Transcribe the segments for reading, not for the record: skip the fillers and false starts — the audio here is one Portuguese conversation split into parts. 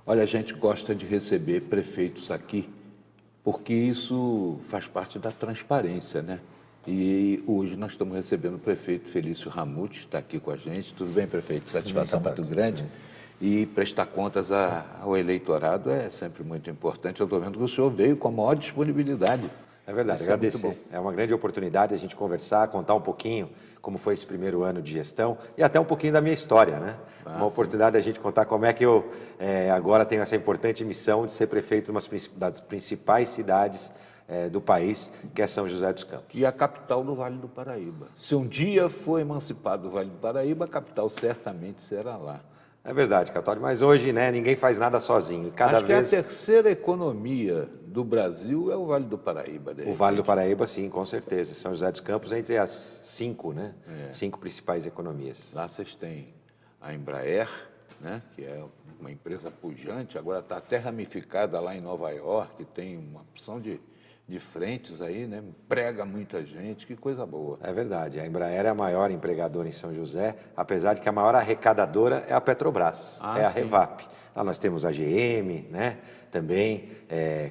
Olha, a gente gosta de receber prefeitos aqui, porque isso faz parte da transparência, né? E hoje nós estamos recebendo o prefeito Felício Ramute, está aqui com a gente. Tudo bem, prefeito? Satisfação muito grande. E prestar contas ao eleitorado é sempre muito importante. Eu estou vendo que o senhor veio com a maior disponibilidade. É verdade, Isso é muito agradecer. bom. É uma grande oportunidade a gente conversar, contar um pouquinho como foi esse primeiro ano de gestão e até um pouquinho da minha história, né? Uma oportunidade a gente contar como é que eu agora tenho essa importante missão de ser prefeito de uma das principais cidades do país, que é São José dos Campos. E a capital do Vale do Paraíba. Se um dia for emancipado o Vale do Paraíba, a capital certamente será lá. É verdade, Católico, mas hoje, né, ninguém faz nada sozinho. Cada Acho vez que a terceira economia do Brasil é o Vale do Paraíba. o Vale do Paraíba, sim, com certeza. São José dos Campos entre as 5, né? 5 principais economias. Lá vocês têm a Embraer, né, que é uma empresa pujante, agora está até ramificada lá em Nova York, tem uma opção de frentes aí, né, emprega muita gente, que coisa boa. É verdade, a Embraer é a maior empregadora em São José, apesar de que a maior arrecadadora é a Petrobras, é a sim. Revap. Lá nós temos a GM, né, também,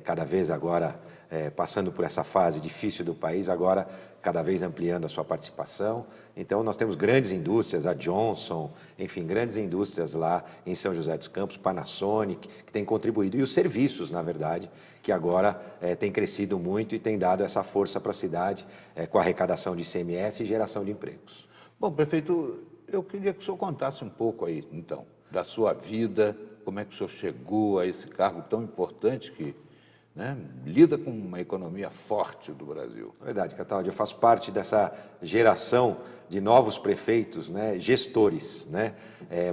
cada vez agora passando por essa fase difícil do país, agora cada vez ampliando a sua participação. Então nós temos grandes indústrias, a Johnson, enfim, grandes indústrias lá em São José dos Campos, Panasonic, que tem contribuído, e os serviços, na verdade, que agora tem crescido muito e tem dado essa força para a cidade com a arrecadação de ICMS e geração de empregos. Bom, prefeito, eu queria que o senhor contasse um pouco aí, então, da sua vida, como é que o senhor chegou a esse cargo tão importante que, né, lida com uma economia forte do Brasil. É verdade, Cataldi, eu faço parte dessa geração de novos prefeitos, né, gestores, né,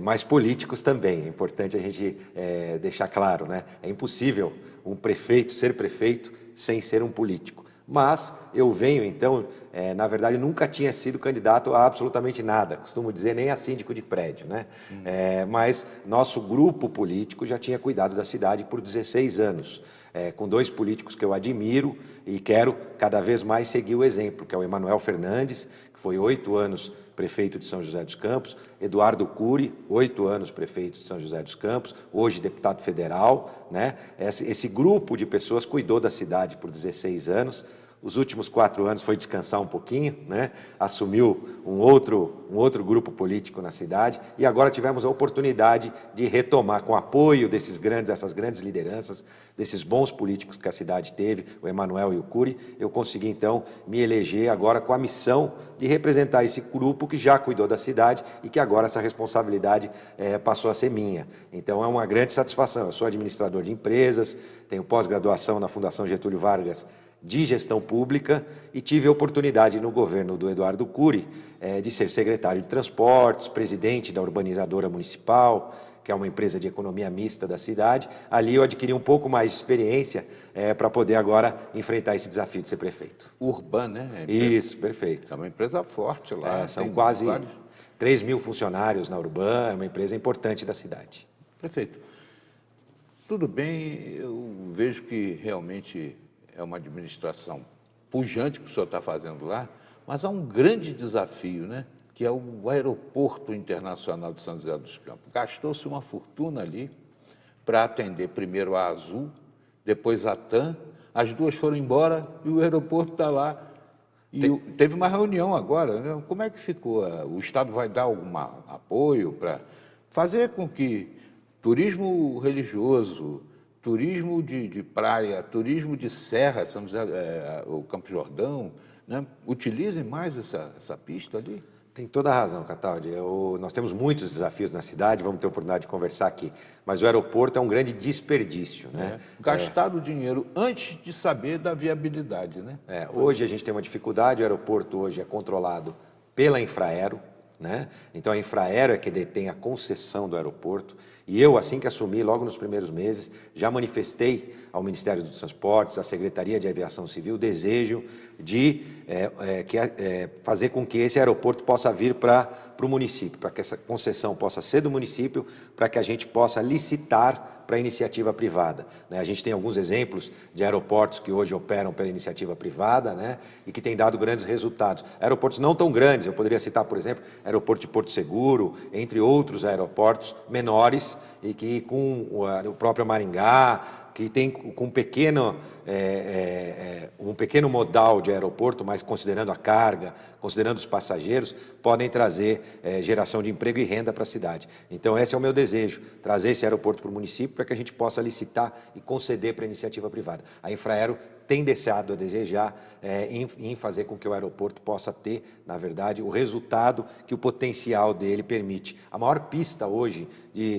mas políticos também. É importante a gente deixar claro, né, é impossível um prefeito ser prefeito sem ser um político. Mas eu venho, então, na verdade, nunca tinha sido candidato a absolutamente nada, costumo dizer nem a síndico de prédio, né? Mas nosso grupo político já tinha cuidado da cidade por 16 anos, com 2 políticos que eu admiro e quero cada vez mais seguir o exemplo, que é o Emanuel Fernandes, que foi 8 anos prefeito de São José dos Campos, Eduardo Cury, 8 anos prefeito de São José dos Campos, hoje deputado federal, né? Esse grupo de pessoas cuidou da cidade por 16 anos, os últimos 4 anos foi descansar um pouquinho, né? Assumiu um outro grupo político na cidade e agora tivemos a oportunidade de retomar, com o apoio dessas grandes lideranças, desses bons políticos que a cidade teve, o Emanuel e o Cury, eu consegui então me eleger agora com a missão de representar esse grupo que já cuidou da cidade e que agora essa responsabilidade passou a ser minha. Então é uma grande satisfação, eu sou administrador de empresas, tenho pós-graduação na Fundação Getúlio Vargas de gestão pública e tive a oportunidade no governo do Eduardo Cury de ser secretário de transportes, presidente da urbanizadora municipal, que é uma empresa de economia mista da cidade. Ali eu adquiri um pouco mais de experiência para poder agora enfrentar esse desafio de ser prefeito. Urban, né? Isso, perfeito. É uma empresa forte lá. São quase 3 mil funcionários na Urban, é uma empresa importante da cidade. Prefeito, tudo bem, eu vejo que realmente é uma administração pujante que o senhor está fazendo lá, mas há um grande desafio, né? Que é o Aeroporto Internacional de São José dos Campos. Gastou-se uma fortuna ali para atender primeiro a Azul, depois a TAM, as duas foram embora e o aeroporto está lá. E teve uma reunião agora, né? Como é que ficou? O Estado vai dar algum apoio para fazer com que turismo religioso, turismo de praia, turismo de serra, São José, o Campo Jordão, né, utilizem mais essa pista ali? Tem toda a razão, Cataldi. Nós temos muitos desafios na cidade, vamos ter a oportunidade de conversar aqui, mas o aeroporto é um grande desperdício, né? Gastado dinheiro antes de saber da viabilidade, né? Hoje a gente tem uma dificuldade, o aeroporto hoje é controlado pela Infraero, né? Então a Infraero é que detém a concessão do aeroporto e eu, assim que assumi, logo nos primeiros meses, já manifestei ao Ministério dos Transportes, à Secretaria de Aviação Civil, o desejo de fazer com que esse aeroporto possa vir para o município, para que essa concessão possa ser do município, para que a gente possa licitar para a iniciativa privada, né? A gente tem alguns exemplos de aeroportos que hoje operam pela iniciativa privada, né? E que têm dado grandes resultados. Aeroportos não tão grandes, eu poderia citar, por exemplo, aeroporto de Porto Seguro, entre outros aeroportos menores, e que com o próprio Maringá, que tem com um pequeno modal de aeroporto, mas considerando a carga, considerando os passageiros, podem trazer geração de emprego e renda para a cidade. Então, esse é o meu desejo, trazer esse aeroporto para o município para que a gente possa licitar e conceder para a iniciativa privada. A Infraero tem deixado a desejar em fazer com que o aeroporto possa ter, na verdade, o resultado que o potencial dele permite. A maior pista hoje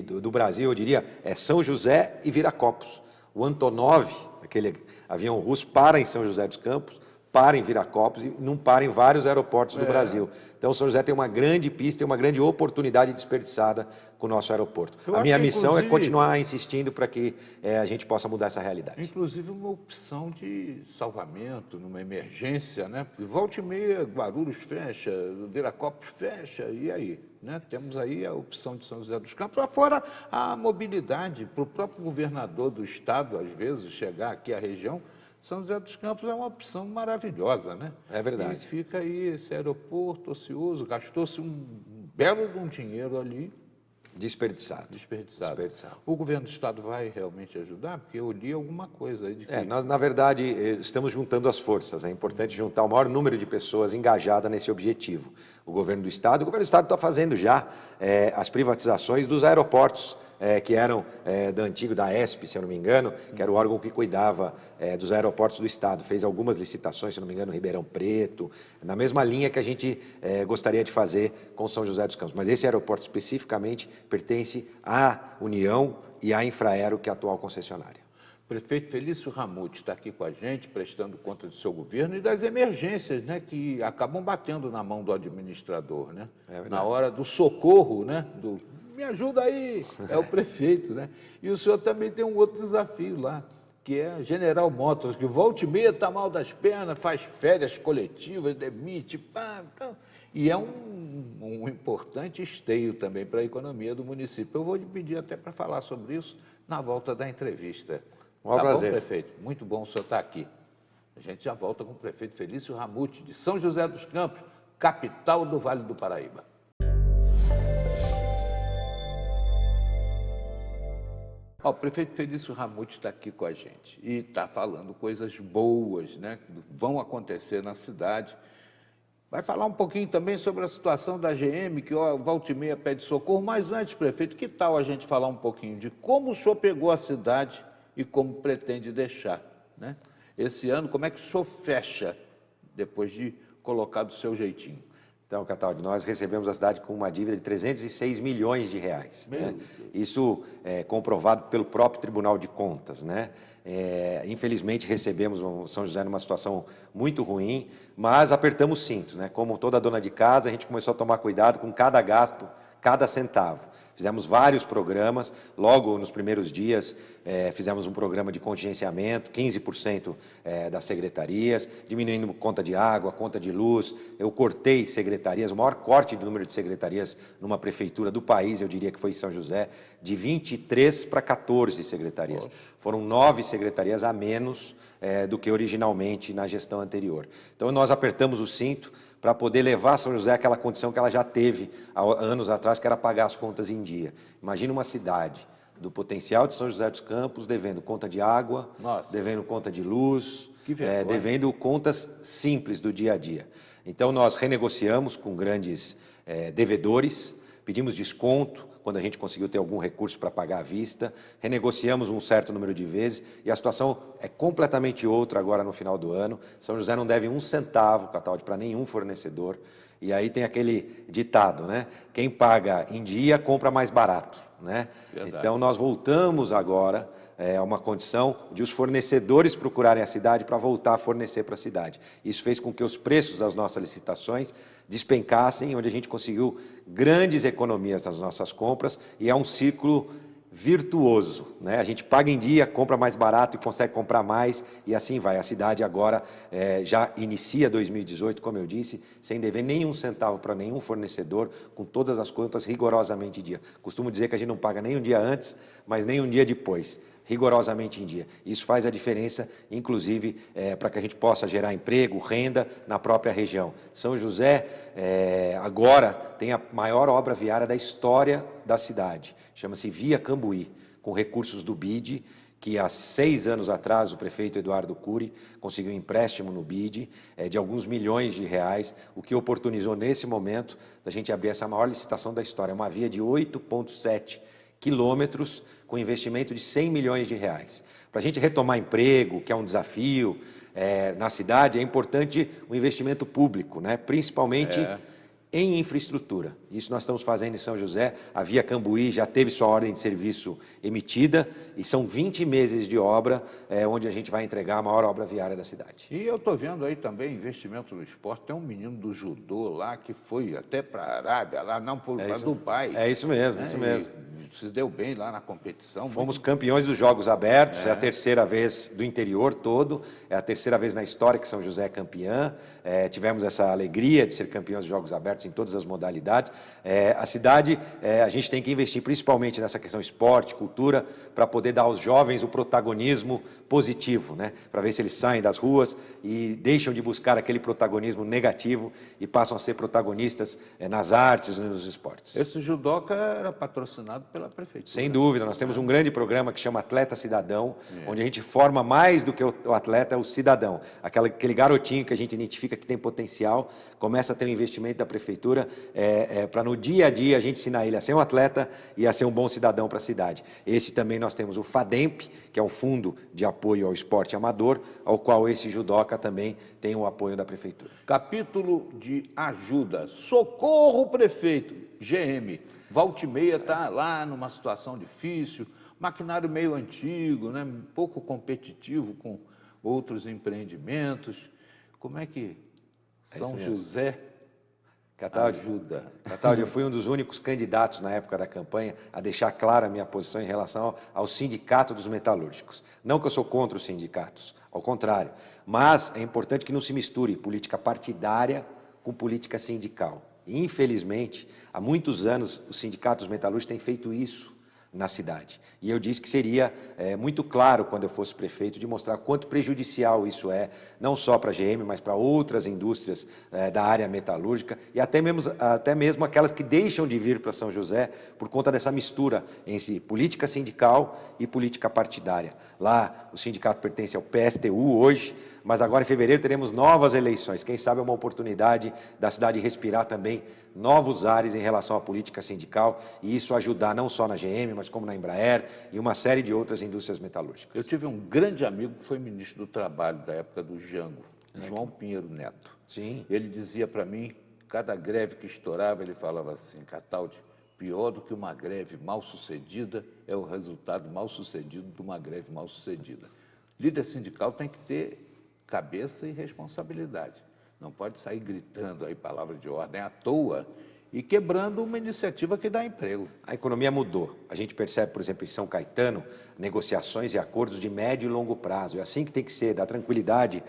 do Brasil, eu diria, é São José e Viracopos. O Antonov, aquele avião russo, para em São José dos Campos, para em Viracopos e não para em vários aeroportos do Brasil. Então, São José tem uma grande pista e uma grande oportunidade desperdiçada com o nosso aeroporto. A minha missão é continuar insistindo para que a gente possa mudar essa realidade. Inclusive uma opção de salvamento numa emergência, né? Volta e meia, Guarulhos fecha, Viracopos fecha, e aí? Né? Temos aí a opção de São José dos Campos, fora a mobilidade para o próprio governador do estado, às vezes, chegar aqui à região. São José dos Campos é uma opção maravilhosa, né? É verdade. E fica aí esse aeroporto ocioso, gastou-se um belo de um dinheiro ali. Desperdiçado. O governo do estado vai realmente ajudar? Porque eu li alguma coisa aí de que... Nós, na verdade, estamos juntando as forças. É importante juntar o maior número de pessoas engajadas nesse objetivo. O governo do estado está fazendo já as privatizações dos aeroportos, que eram da antigo, da ESP, se eu não me engano, que era o órgão que cuidava dos aeroportos do estado. Fez algumas licitações, se eu não me engano, Ribeirão Preto, na mesma linha que a gente gostaria de fazer com São José dos Campos. Mas esse aeroporto especificamente pertence à União e à Infraero, que é a atual concessionária. Prefeito Felício Ramute está aqui com a gente, prestando conta do seu governo e das emergências, né, que acabam batendo na mão do administrador, né? Na hora do socorro, né, me ajuda aí, é o prefeito, né? E o senhor também tem um outro desafio lá, que é a General Motors, que volta e meia está mal das pernas, faz férias coletivas, demite, e é um importante esteio também para a economia do município. Eu vou lhe pedir até para falar sobre isso na volta da entrevista. Um prazer. Bom, prefeito? Muito bom o senhor estar aqui. A gente já volta com o prefeito Felício Ramute, de São José dos Campos, capital do Vale do Paraíba. O prefeito Felício Ramute está aqui com a gente e está falando coisas boas, né, que vão acontecer na cidade. Vai falar um pouquinho também sobre a situação da GM, que volta e meia pede socorro. Mas antes, prefeito, que tal a gente falar um pouquinho de como o senhor pegou a cidade e como pretende deixar, né? Esse ano, como é que o senhor fecha, depois de colocar do seu jeitinho? Então, Cataldi, nós recebemos a cidade com uma dívida de 306 milhões de reais. Né? Isso é comprovado pelo próprio Tribunal de Contas, né? Infelizmente, recebemos São José numa situação muito ruim, mas apertamos cintos, né? Como toda dona de casa, a gente começou a tomar cuidado com cada gasto, cada centavo. Fizemos vários programas, logo nos primeiros dias fizemos um programa de contingenciamento, 15% das secretarias, diminuindo conta de água, conta de luz. Eu cortei secretarias, o maior corte do número de secretarias numa prefeitura do país, eu diria que foi em São José, de 23 para 14 secretarias. Foram 9 secretarias a menos do que originalmente na gestão anterior. Então, nós apertamos o cinto para poder levar São José àquela condição que ela já teve há anos atrás, que era pagar as contas em dia. Imagina uma cidade do potencial de São José dos Campos devendo conta de água, devendo conta de luz, devendo contas simples do dia a dia. Então, nós renegociamos com grandes devedores, pedimos desconto quando a gente conseguiu ter algum recurso para pagar à vista, renegociamos um certo número de vezes e a situação é completamente outra agora no final do ano. São José não deve um centavo, Cataldi, para nenhum fornecedor. E aí tem aquele ditado, né? Quem paga em dia compra mais barato, né? Então, nós voltamos agora a uma condição de os fornecedores procurarem a cidade para voltar a fornecer para a cidade. Isso fez com que os preços das nossas licitações despencassem, onde a gente conseguiu grandes economias nas nossas compras, e é um ciclo virtuoso, né? A gente paga em dia, compra mais barato e consegue comprar mais, e assim vai. A cidade agora já inicia 2018, como eu disse, sem dever nenhum centavo para nenhum fornecedor, com todas as contas rigorosamente em dia. Costumo dizer que a gente não paga nem um dia antes, mas nem um dia depois. rigorosamente em dia. Isso faz a diferença, inclusive, para que a gente possa gerar emprego, renda na própria região. São José, agora, tem a maior obra viária da história da cidade. Chama-se Via Cambuí, com recursos do BID, que há 6 anos atrás o prefeito Eduardo Cury conseguiu um empréstimo no BID de alguns milhões de reais, o que oportunizou nesse momento da gente abrir essa maior licitação da história, uma via de 8,7 quilômetros com investimento de 100 milhões de reais. Para a gente retomar emprego, que é um desafio na cidade, é importante o investimento público, né? Principalmente em infraestrutura. Isso nós estamos fazendo em São José. A Via Cambuí já teve sua ordem de serviço emitida e são 20 meses de obra, onde a gente vai entregar a maior obra viária da cidade. E eu estou vendo aí também investimento no esporte. Tem um menino do judô lá que foi até para a Arábia, lá não para Dubai. É isso mesmo, né? isso mesmo. E se deu bem lá na competição. Fomos campeões dos Jogos Abertos, é a terceira vez do interior todo, é a terceira vez na história que São José é campeã. Tivemos essa alegria de ser campeões dos Jogos Abertos em todas as modalidades. A cidade, a gente tem que investir principalmente nessa questão esporte, cultura, para poder dar aos jovens o protagonismo positivo, né? Para ver se eles saem das ruas e deixam de buscar aquele protagonismo negativo e passam a ser protagonistas nas artes e nos esportes. Esse judoca era patrocinado pela prefeitura. Sem dúvida, nós temos um grande programa que chama Atleta Cidadão, onde a gente forma mais do que o atleta, o cidadão. Aquele garotinho que a gente identifica que tem potencial, começa a ter um investimento da prefeitura para no dia a dia a gente ensinar ele a ser um atleta e a ser um bom cidadão para a cidade. Esse também nós temos o FADEMP, que é um fundo de apoio ao esporte amador, ao qual esse judoca também tem o apoio da prefeitura. Capítulo de ajuda. Socorro, prefeito. GM. Volta e meia está lá numa situação difícil, maquinário meio antigo, né? Pouco competitivo com outros empreendimentos. Como é que São José ajuda? Cataldi, eu fui um dos únicos candidatos na época da campanha a deixar clara a minha posição em relação ao sindicato dos metalúrgicos. Não que eu sou contra os sindicatos, ao contrário, mas é importante que não se misture política partidária com política sindical. Infelizmente, há muitos anos, os sindicatos metalúrgicos têm feito isso na cidade. E eu disse que seria muito claro, quando eu fosse prefeito, de mostrar quanto prejudicial isso é, não só para a GM, mas para outras indústrias da área metalúrgica, e até mesmo aquelas que deixam de vir para São José por conta dessa mistura entre política sindical e política partidária. Lá, o sindicato pertence ao PSTU hoje, mas agora em fevereiro teremos novas eleições. Quem sabe é uma oportunidade da cidade respirar também novos ares em relação à política sindical e isso ajudar não só na GM, mas como na Embraer e uma série de outras indústrias metalúrgicas. Eu tive um grande amigo que foi ministro do Trabalho da época do Jango, João Pinheiro Neto. Sim. Ele dizia para mim, cada greve que estourava, ele falava assim, Cataldi, pior do que uma greve mal sucedida é o resultado mal sucedido de uma greve mal sucedida. Líder sindical tem que ter cabeça e responsabilidade. Não pode sair gritando aí palavra de ordem à toa e quebrando uma iniciativa que dá emprego. A economia mudou. A gente percebe, por exemplo, em São Caetano, negociações e acordos de médio e longo prazo. É assim que tem que ser, dar tranquilidade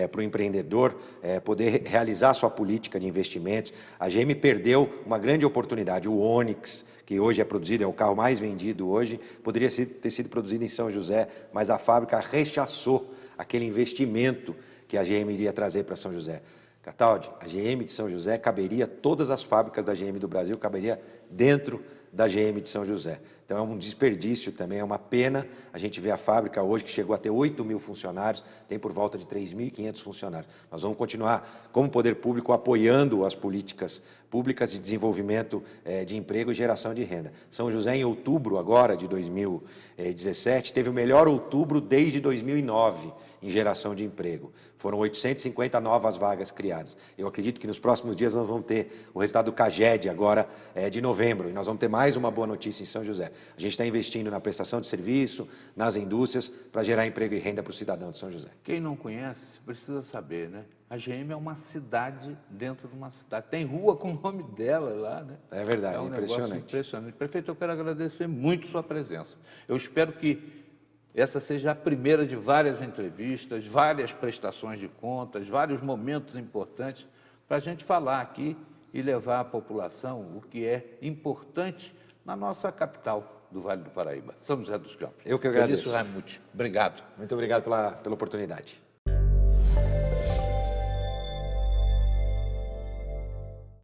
para o empreendedor poder realizar sua política de investimentos. A GM perdeu uma grande oportunidade. O Onix, que hoje é produzido, é o carro mais vendido hoje, poderia ter sido produzido em São José, mas a fábrica rechaçou aquele investimento que a GM iria trazer para São José. Cataldi, a GM de São José caberia, todas as fábricas da GM do Brasil caberia dentro da GM de São José. Então é um desperdício também, é uma pena. A gente vê a fábrica hoje que chegou a ter 8.000 funcionários, tem por volta de 3.500 funcionários. Nós vamos continuar, como poder público, apoiando as políticas públicas de desenvolvimento de emprego e geração de renda. São José, em outubro agora de 2017, teve o melhor outubro desde 2009 em geração de emprego. Foram 850 novas vagas criadas. Eu acredito que nos próximos dias nós vamos ter o resultado do CAGED agora de novembro, e nós vamos ter mais uma boa notícia em São José. A gente está investindo na prestação de serviço, nas indústrias, para gerar emprego e renda para o cidadão de São José. Quem não conhece, precisa saber, né? A GM é uma cidade dentro de uma cidade. Tem rua com o nome dela lá, né? É verdade, é um impressionante. Impressionante. Prefeito, eu quero agradecer muito sua presença. Eu espero que essa seja a primeira de várias entrevistas, várias prestações de contas, vários momentos importantes para a gente falar aqui e levar à população o que é importante na nossa capital, do Vale do Paraíba, São José dos Campos. Eu que agradeço. Felício Raimuti, obrigado. Muito obrigado pela oportunidade.